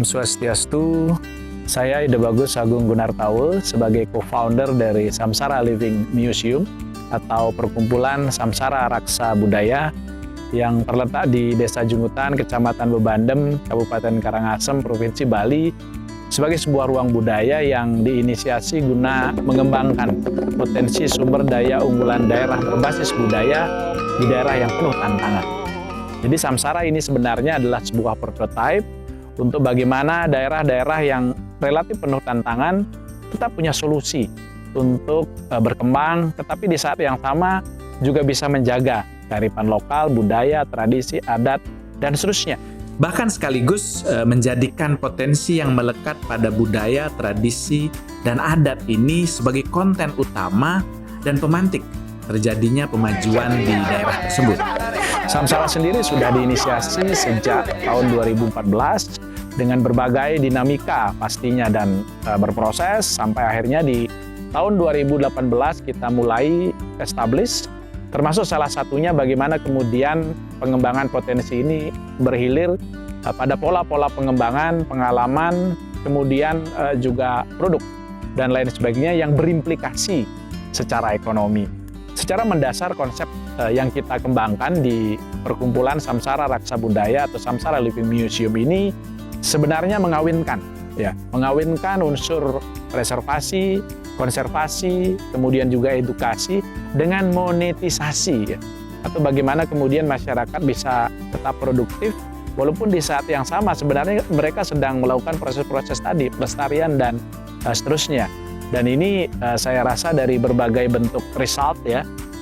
Om Swastiastu, saya Ida Bagus Agung Gunartaul sebagai co-founder dari Samsara Living Museum atau perkumpulan Samsara Raksa Budaya yang terletak di Desa Jungutan, Kecamatan Bebandem, Kabupaten Karangasem, Provinsi Bali, sebagai sebuah ruang budaya yang diinisiasi guna mengembangkan potensi sumber daya unggulan daerah berbasis budaya di daerah yang penuh tantangan. Jadi Samsara ini sebenarnya adalah sebuah prototipe untuk bagaimana daerah-daerah yang relatif penuh tantangan tetap punya solusi untuk berkembang, tetapi di saat yang sama juga bisa menjaga kearifan lokal, budaya, tradisi, adat, dan seterusnya. Bahkan sekaligus menjadikan potensi yang melekat pada budaya, tradisi, dan adat ini sebagai konten utama dan pemantik terjadinya pemajuan di daerah tersebut. Samsara sendiri sudah diinisiasi sejak tahun 2014 dengan berbagai dinamika pastinya dan berproses sampai akhirnya di tahun 2018 kita mulai establish, termasuk salah satunya bagaimana kemudian pengembangan potensi ini berhilir pada pola-pola pengembangan, pengalaman, kemudian juga produk dan lain sebagainya yang berimplikasi secara ekonomi. Secara mendasar konsep yang kita kembangkan di perkumpulan Samsara Raksa Budaya atau Samsara Living Museum ini sebenarnya mengawinkan unsur preservasi, konservasi, kemudian juga edukasi dengan monetisasi atau bagaimana kemudian masyarakat bisa tetap produktif walaupun di saat yang sama sebenarnya mereka sedang melakukan proses-proses tadi, pelestarian dan seterusnya. Dan ini saya rasa dari berbagai bentuk result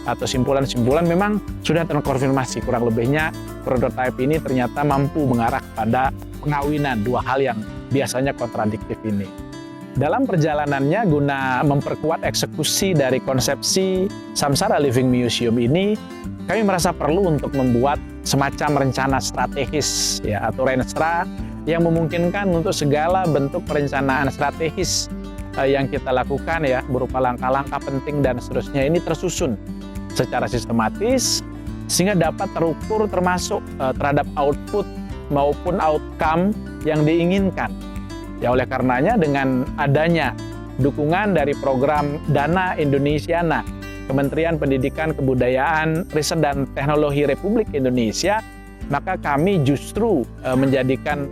atau simpulan-simpulan memang sudah terkonfirmasi kurang lebihnya prototipe ini ternyata mampu mengarah pada pengawinan dua hal yang biasanya kontradiktif ini. Dalam perjalanannya guna memperkuat eksekusi dari konsepsi Samsara Living Museum ini, kami merasa perlu untuk membuat semacam rencana strategis atau Renstra yang memungkinkan untuk segala bentuk perencanaan strategis yang kita lakukan berupa langkah-langkah penting dan seterusnya ini tersusun secara sistematis sehingga dapat terukur termasuk terhadap output maupun outcome yang diinginkan. Oleh karenanya dengan adanya dukungan dari program Dana Indonesiana, Kementerian Pendidikan, Kebudayaan, Riset dan Teknologi Republik Indonesia, maka kami justru menjadikan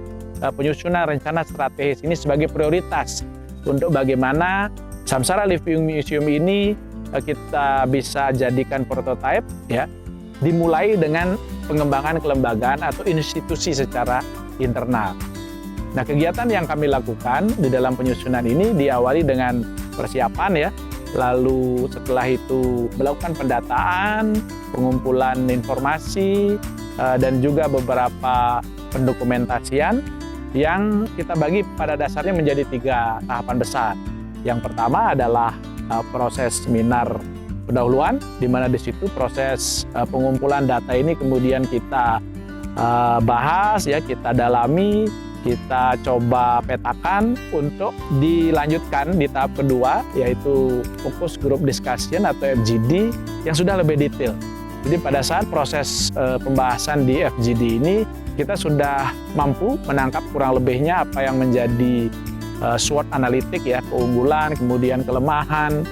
penyusunan rencana strategis ini sebagai prioritas untuk bagaimana Samsara Living Museum ini kita bisa jadikan prototipe dimulai dengan pengembangan kelembagaan atau institusi secara internal. Nah, kegiatan yang kami lakukan di dalam penyusunan ini diawali dengan persiapan lalu setelah itu melakukan pendataan, pengumpulan informasi, dan juga beberapa pendokumentasian yang kita bagi pada dasarnya menjadi 3 tahapan besar. Yang pertama adalah proses seminar pendahuluan, di mana di situ proses pengumpulan data ini kemudian kita bahas, kita dalami, kita coba petakan untuk dilanjutkan di tahap kedua, yaitu Focus Group Discussion atau FGD yang sudah lebih detail. Jadi pada saat proses pembahasan di FGD ini, kita sudah mampu menangkap kurang lebihnya apa yang menjadi SWOT analitik keunggulan, kemudian kelemahan,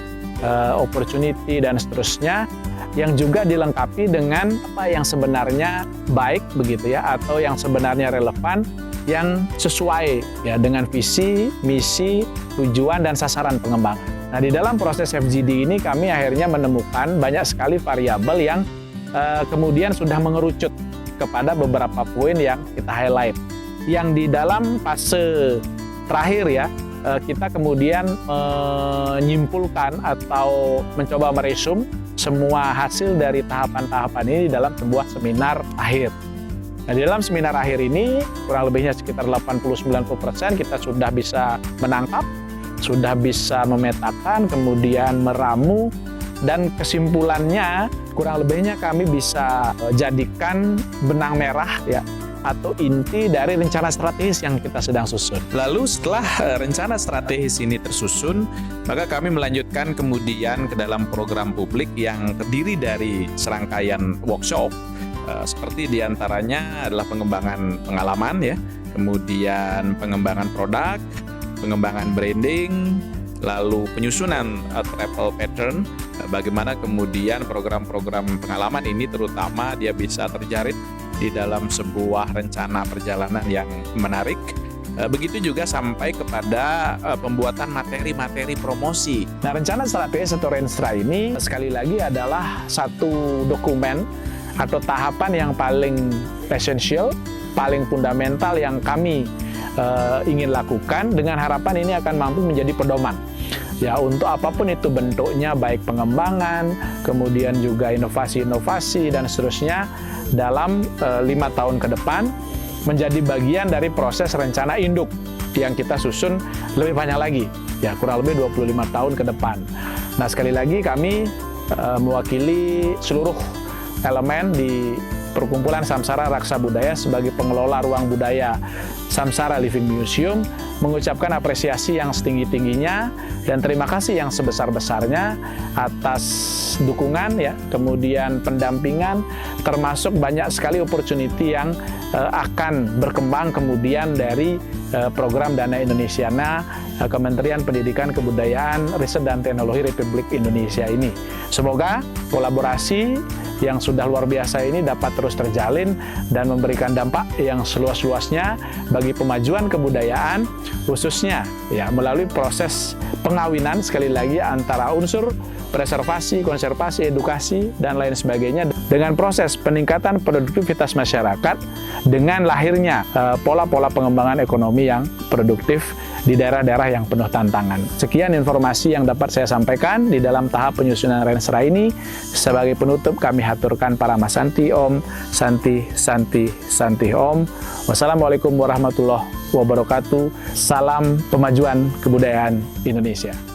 opportunity dan seterusnya, yang juga dilengkapi dengan apa yang sebenarnya baik begitu atau yang sebenarnya relevan, yang sesuai dengan visi, misi, tujuan dan sasaran pengembangan. Nah, di dalam proses FGD ini kami akhirnya menemukan banyak sekali variabel yang kemudian sudah mengerucut kepada beberapa poin yang kita highlight. Yang di dalam fase terakhir kita kemudian menyimpulkan atau mencoba meresum semua hasil dari tahapan-tahapan ini dalam sebuah seminar akhir. Nah, di dalam seminar akhir ini kurang lebihnya sekitar 80-90% kita sudah bisa menangkap, sudah bisa memetakan, kemudian meramu, dan kesimpulannya kurang lebihnya kami bisa jadikan benang merah atau inti dari rencana strategis yang kita sedang susun. Lalu setelah rencana strategis ini tersusun, maka kami melanjutkan kemudian ke dalam program publik yang terdiri dari serangkaian workshop, seperti diantaranya adalah pengembangan pengalaman kemudian pengembangan produk, pengembangan branding, lalu penyusunan travel pattern, bagaimana kemudian program-program pengalaman ini terutama dia bisa terjarit di dalam sebuah rencana perjalanan yang menarik. Begitu juga sampai kepada pembuatan materi-materi promosi. Nah, rencana strategis atau Renstra ini sekali lagi adalah satu dokumen atau tahapan yang paling esensial, paling fundamental yang kami ingin lakukan dengan harapan ini akan mampu menjadi pedoman. Ya, untuk apapun itu bentuknya, baik pengembangan, kemudian juga inovasi-inovasi dan seterusnya dalam 5 tahun ke depan menjadi bagian dari proses rencana induk yang kita susun lebih banyak lagi, ya kurang lebih 25 tahun ke depan. Nah, sekali lagi kami mewakili seluruh elemen di Perkumpulan Samsara Raksa Budaya sebagai pengelola ruang budaya Samsara Living Museum mengucapkan apresiasi yang setinggi-tingginya dan terima kasih yang sebesar-besarnya atas dukungan, ya, kemudian pendampingan, termasuk banyak sekali opportunity yang akan berkembang kemudian dari program Dana Indonesiana Kementerian Pendidikan Kebudayaan Riset dan Teknologi Republik Indonesia ini. Semoga kolaborasi yang sudah luar biasa ini dapat terus terjalin dan memberikan dampak yang seluas-luasnya bagi pemajuan kebudayaan, khususnya ya melalui proses pengawinan sekali lagi antara unsur preservasi, konservasi, edukasi, dan lain sebagainya dengan proses peningkatan produktivitas masyarakat dengan lahirnya pola-pola pengembangan ekonomi yang produktif di daerah-daerah yang penuh tantangan. Sekian informasi yang dapat saya sampaikan di dalam tahap penyusunan Renstra ini. Sebagai penutup kami haturkan para Masanti Om, Santi, Santi, Santi Om. Wassalamualaikum warahmatullahi wabarakatuh. Salam pemajuan kebudayaan Indonesia.